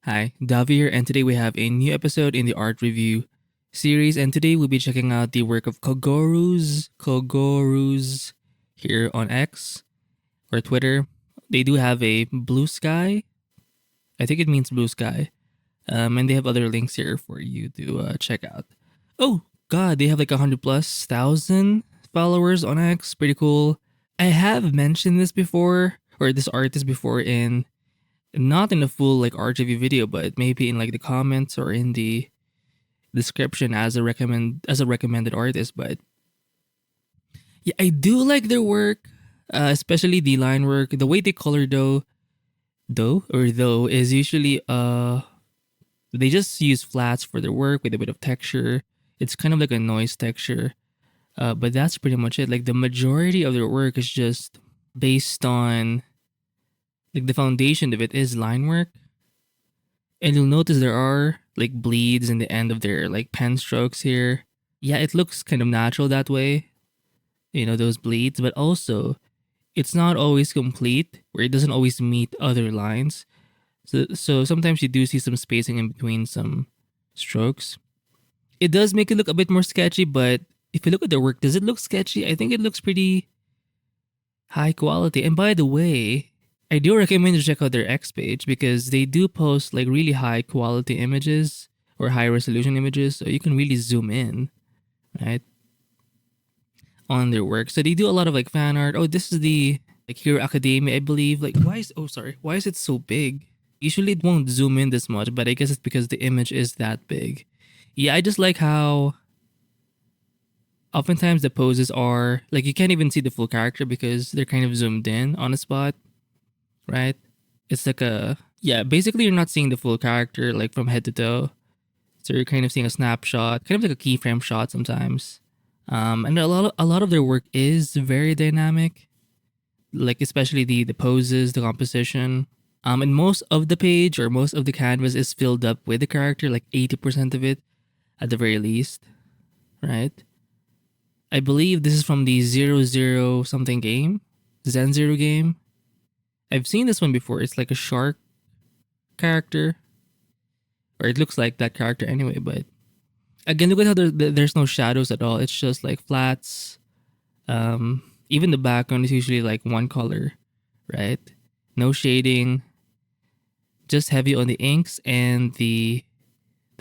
Hi, Davi here, and today we have a new episode in the art review series. And today we'll be checking out the work of Kogorus here on X or Twitter. They do have a blue sky. I think it means blue sky. And they have other links here for you to check out. Oh God, they have like 100,000+ followers on X. Pretty cool. I have mentioned this before, or this artist before, in not in a full like art review video, but maybe in like the comments or in the description as a recommended artist. But yeah, I do like their work, especially the line work. The way they color though is usually they just use flats for their work with a bit of texture. It's kind of like a noise texture, but that's pretty much it. Like the majority of their work is just based on, like, the foundation of it is line work. And you'll notice there are like bleeds in the end of their like pen strokes here. Yeah, it looks kind of natural that way, those bleeds, but also it's not always complete, where it doesn't always meet other lines. So sometimes you do see some spacing in between some strokes. It does make it look a bit more sketchy, but if you look at their work, does it look sketchy? I think it looks pretty high quality. And by the way, I do recommend you check out their X page because they do post like really high quality images or high resolution images, so you can really zoom in, right, on their work. So they do a lot of like fan art. Oh, this is the like Hero Academia, I believe. Like, why is it so big? Usually it won't zoom in this much, but I guess it's because the image is that big. Yeah, I just like how oftentimes the poses are like you can't even see the full character because they're kind of zoomed in on a spot, right? It's like basically you're not seeing the full character like from head to toe. So you're kind of seeing a snapshot, kind of like a keyframe shot sometimes. And a lot of their work is very dynamic, like especially the poses, the composition. And most of the page or most of the canvas is filled up with the character, like 80% of it at the very least, right? I believe this is from the 00 something game, Zen Zero game. I've seen this one before. It's like a shark character, or it looks like that character anyway. But again, look at how there's no shadows at all. It's just like flats. Even the background is usually like one color, right? No shading, just heavy on the inks and the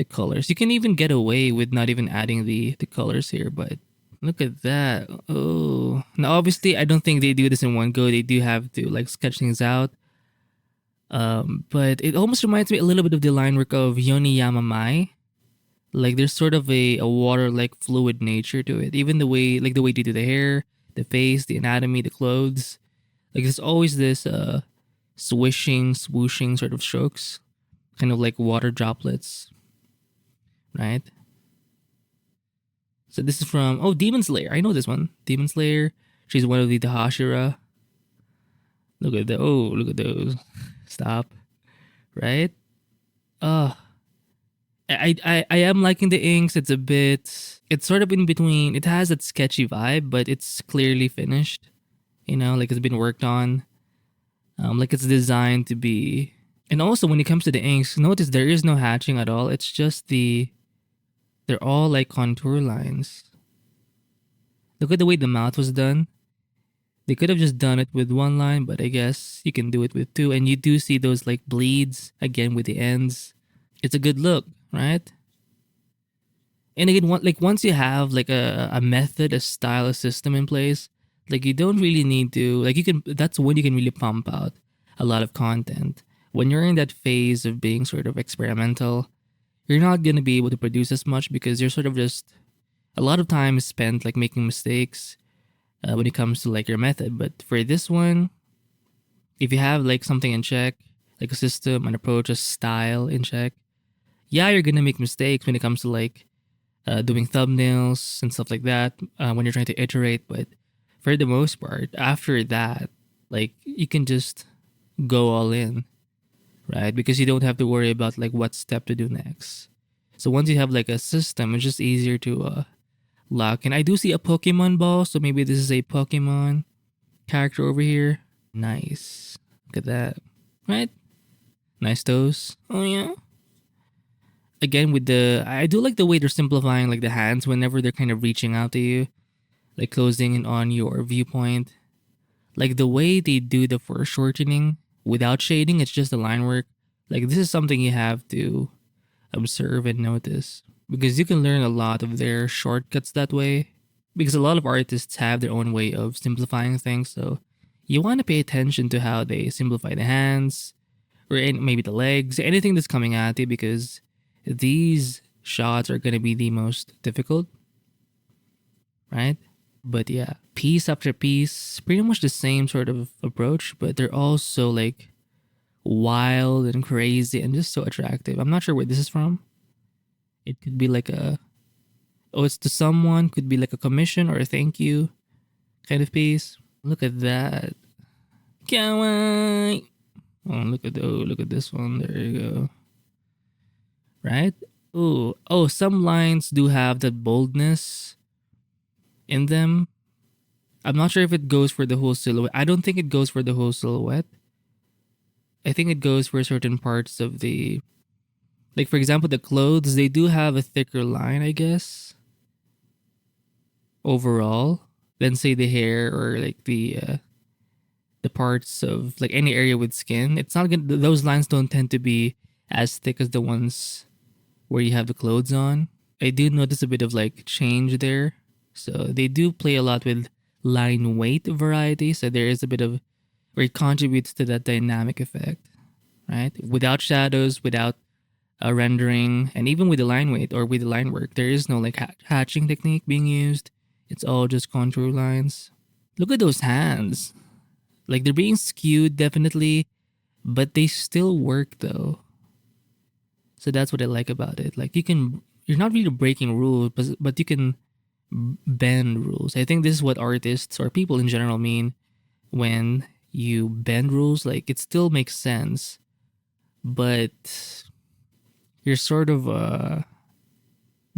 colors. You can even get away with not even adding the colors here, but look at that. Oh, now obviously I don't think they do this in one go. They do have to like sketch things out. But it almost reminds me a little bit of the line work of Yoni Yamamai. Like there's sort of a water-like fluid nature to it. Even the way they do the hair, the face, the anatomy, the clothes. Like there's always this swishing, swooshing sort of strokes, kind of like water droplets, right? So this is from Demon Slayer. I know this one. Demon Slayer. She's one of the Hashira. Look at those. Stop. Right? I am liking the inks. It's sort of in between. It has that sketchy vibe, but it's clearly finished. Like it's been worked on. Like it's designed to be. And also when it comes to the inks, notice there is no hatching at all. It's just they're all like contour lines. Look at the way the mouth was done. They could have just done it with one line, but I guess you can do it with two. And you do see those like bleeds again with the ends. It's a good look, right? And again, once you have like a method, a style, a system in place, like you don't really need to that's when you can really pump out a lot of content. When you're in that phase of being sort of experimental, you're not going to be able to produce as much because you're sort of just a lot of time is spent like making mistakes when it comes to like your method. But for this one, if you have like something in check, like a system, an approach, a style in check, yeah, you're going to make mistakes when it comes to like doing thumbnails and stuff like that when you're trying to iterate. But for the most part, after that, like you can just go all in, right? Because you don't have to worry about like what step to do next. So once you have like a system, it's just easier to lock. And I do see a Pokemon ball, so maybe this is a Pokemon character over here. Nice. Look at that. Right? Nice toes. Oh yeah. Again, with I do like the way they're simplifying like the hands whenever they're kind of reaching out to you, like closing in on your viewpoint. Like the way they do the foreshortening without shading, it's just the line work. Like this is something you have to observe and notice because you can learn a lot of their shortcuts that way. Because a lot of artists have their own way of simplifying things, so you want to pay attention to how they simplify the hands or maybe the legs, anything that's coming at you, because these shots are going to be the most difficult, right? But yeah, piece after piece, pretty much the same sort of approach, but they're also like wild and crazy and just so attractive. I'm not sure where this is from. It could be like oh, it's to someone, could be like a commission or a thank you kind of piece. Look at that. Kawaii. Look at this one. There you go. Right? Some lines do have that boldness in them. I'm not sure if it goes for the whole silhouette. I don't think it goes for the whole silhouette. I think it goes for certain parts of the, like for example, the clothes, they do have a thicker line, I guess, overall, than say the hair or like the parts of like any area with skin. It's not good. Those lines don't tend to be as thick as the ones where you have the clothes on. I do notice a bit of like change there. So they do play a lot with line weight variety. So there is a bit of where it contributes to that dynamic effect, right? Without shadows, without rendering, and even with the line weight or with the line work, there is no like hatching technique being used. It's all just contour lines. Look at those hands. Like they're being skewed definitely, but they still work though. So that's what I like about it. Like you're not really breaking rules, but you can bend rules. I think this is what artists or people in general mean when you bend rules. Like it still makes sense, but you're sort of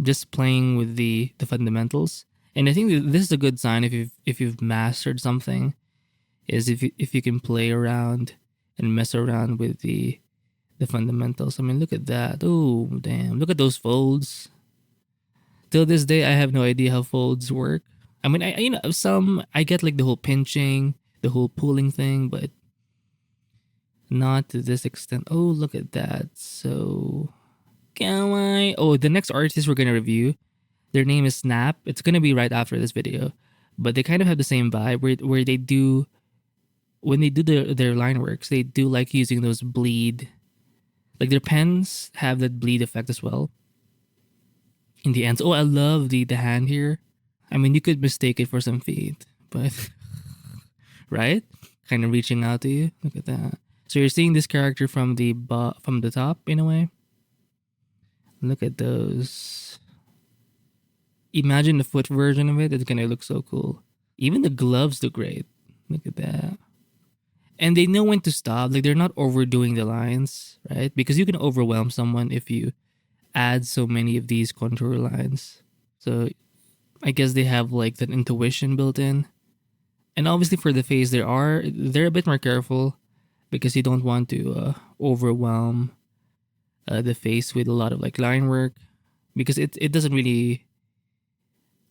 just playing with the fundamentals. And I think this is a good sign if you've mastered something, is if you can play around and mess around with the fundamentals. I mean, look at that. Oh, damn. Look at those folds. Till this day, I have no idea how folds work. I mean, I get like the whole pinching, the whole pulling thing, but not to this extent. Oh, look at that. So, kawaii. Oh, the next artist we're going to review, their name is Snap. It's going to be right after this video. But they kind of have the same vibe where they do, when they do their line works, they do like using those bleed. Like their pens have that bleed effect as well in the ends. Oh, I love the hand here. I mean, you could mistake it for some feet, but right? Kind of reaching out to you. Look at that. So you're seeing this character from the top in a way. Look at those. Imagine the foot version of it. It's gonna look so cool. Even the gloves look great. Look at that. And they know when to stop. Like they're not overdoing the lines, right? Because you can overwhelm someone if you add so many of these contour lines. So I guess they have like that intuition built in. And obviously for the face, they're a bit more careful because you don't want to overwhelm the face with a lot of like line work, because it doesn't really,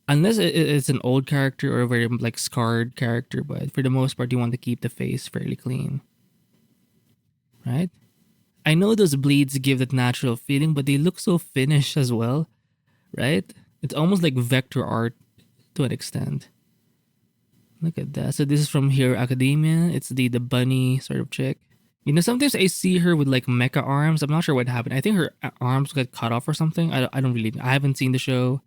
unless it's an old character or a very like scarred character, but for the most part you want to keep the face fairly clean, right? I know those bleeds give that natural feeling, but they look so finished as well, right? It's almost like vector art to an extent. Look at that. So this is from Hero Academia. It's the bunny sort of chick. You know, sometimes I see her with like mecha arms. I'm not sure what happened. I think her arms got cut off or something. I don't really. I haven't seen the show.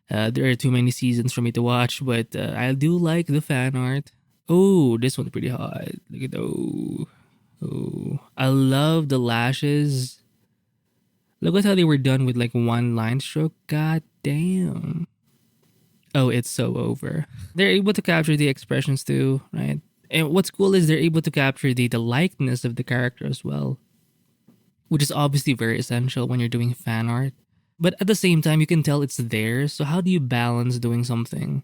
There are too many seasons for me to watch, but I do like the fan art. Oh, this one's pretty hot. Look at oh, I love the lashes. Look at how they were done with like one line stroke. God damn. Oh, it's so over. They're able to capture the expressions too, right? And what's cool is they're able to capture the likeness of the character as well, which is obviously very essential when you're doing fan art. But at the same time, you can tell it's theirs. So how do you balance doing something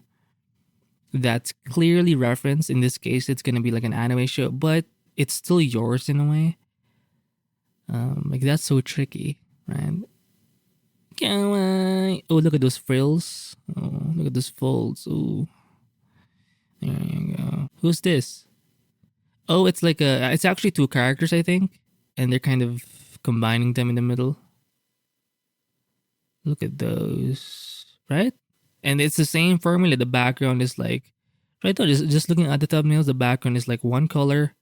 that's clearly referenced? In this case, it's going to be like an anime show, but it's still yours in a way. Like that's so tricky, right? Oh, look at those frills. Oh, look at those folds. Oh, there you go. Who's this? Oh, it's like it's actually two characters, I think, and they're kind of combining them in the middle. Look at those, right? And it's the same formula. The background is like, right now, just looking at the thumbnails, the background is like one color.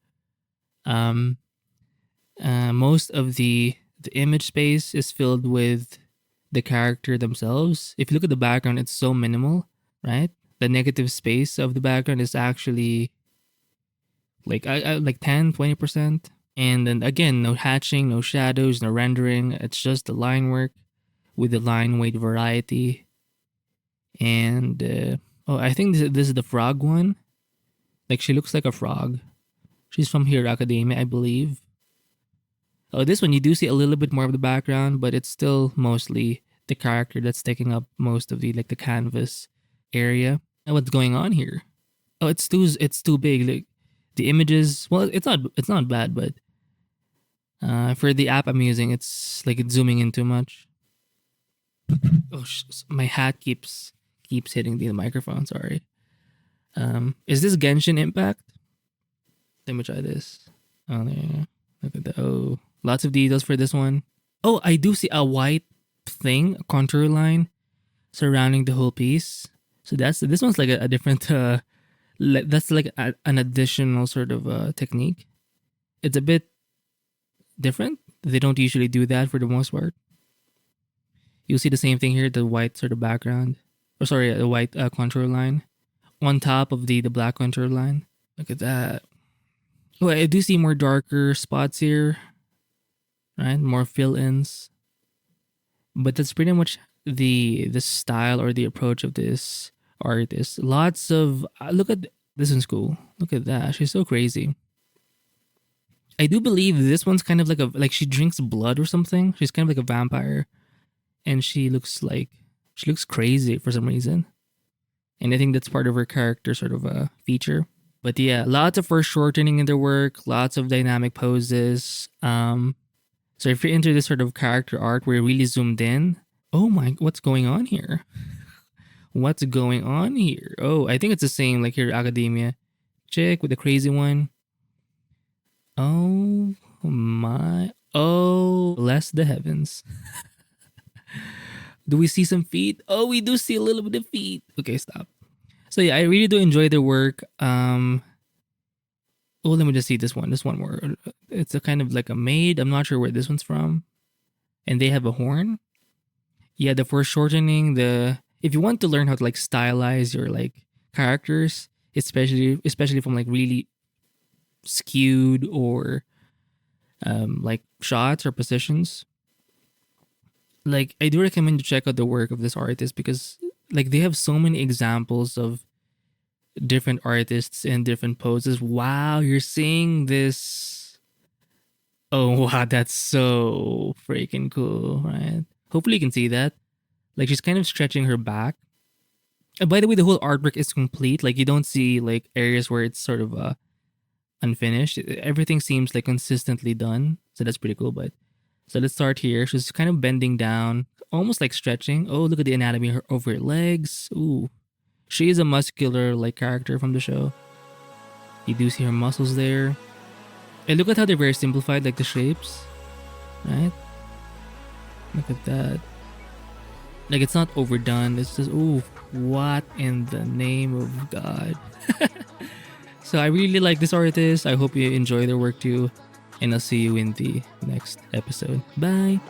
Um, most of the image space is filled with the character themselves. If you look at the background, it's so minimal, right? The negative space of the background is actually like like 10-20%. And then again, no hatching, no shadows, no rendering. It's just the line work with the line weight variety. And oh, I think this is the frog one. Like she looks like a frog. She's from Hero Academia, I believe. Oh, this one you do see a little bit more of the background, but it's still mostly the character that's taking up most of the like the canvas area. And what's going on here? Oh, it's too big. Like the images, well, it's not bad, but for the app I'm using, it's like it's zooming in too much. Oh, my hat keeps hitting the microphone. Sorry. Is this Genshin Impact? Let me try this. Oh, there you go. Look at that. Oh, lots of details for this one. Oh, I do see a white thing, a contour line surrounding the whole piece. So this one's like a different. That's like an additional sort of technique. It's a bit different. They don't usually do that for the most part. You'll see the same thing here, the white sort of background. Or sorry, the white contour line on top of the black contour line. Look at that. Oh, I do see more darker spots here, right? More fill-ins. But that's pretty much the style or the approach of this artist. Lots of look at this one's cool. Look at that. She's so crazy. I do believe this one's kind of like she drinks blood or something. She's kind of like a vampire, and she looks crazy for some reason. And I think that's part of her character sort of a feature. But yeah, lots of foreshortening in their work, lots of dynamic poses. So if you're into this sort of character art where you're really zoomed in, oh my, what's going on here? What's going on here? Oh, I think it's the same like here Academia. Chick with the crazy one. Oh my. Oh, bless the heavens. Do we see some feet? Oh, we do see a little bit of feet. Okay, stop. So yeah, I really do enjoy their work. Oh, let me just see this one. This one more. It's a kind of like a maid. I'm not sure where this one's from. And they have a horn. Yeah, the foreshortening, if you want to learn how to like stylize your like characters, especially from like really skewed or like shots or positions, like I do recommend you check out the work of this artist because like they have so many examples of different artists in different poses. Wow, you're seeing this. Oh wow, that's so freaking cool, right? Hopefully you can see that. Like she's kind of stretching her back. And by the way, the whole artwork is complete. Like you don't see like areas where it's sort of unfinished. Everything seems like consistently done. So that's pretty cool. But so let's start here. She's kind of bending down, almost like stretching. Oh, look at the anatomy of her legs. Ooh. She is a muscular like character from the show. You do see her muscles there. And look at how they're very simplified, like the shapes. Right? Look at that. Like it's not overdone. It's just, ooh, what in the name of God. So I really like this artist. I hope you enjoy their work too. And I'll see you in the next episode. Bye.